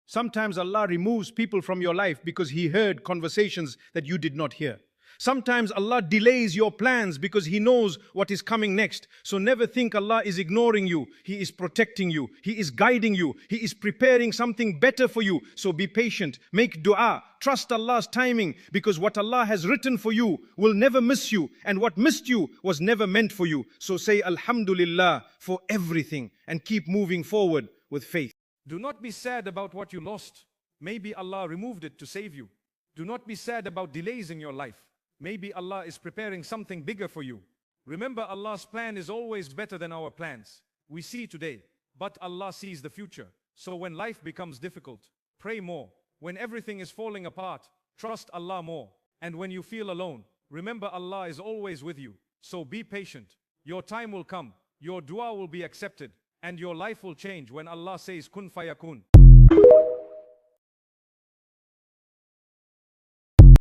Sometimes Allah removes people from your life because He heard conversations that you did not hear. Sometimes Allah delays your plans because He knows what is coming next. So never think Allah is ignoring you. He is protecting you. He is guiding you. He is preparing something better for you. So be patient. Make dua. Trust Allah's timing, because what Allah has written for you will never miss you, and what missed you was never meant for you. So say Alhamdulillah for everything and keep moving forward with faith. Do not be sad about what you lost. Maybe Allah removed it to save you. Do not be sad about delays in your life. Maybe Allah is preparing something bigger for you. Remember, Allah's plan is always better than our plans. We see today, but Allah sees the future. So when life becomes difficult, pray more. When everything is falling apart, trust Allah more. And when you feel alone, remember Allah is always with you. So be patient. Your time will come. Your dua will be accepted. And your life will change when Allah says kun fayakun.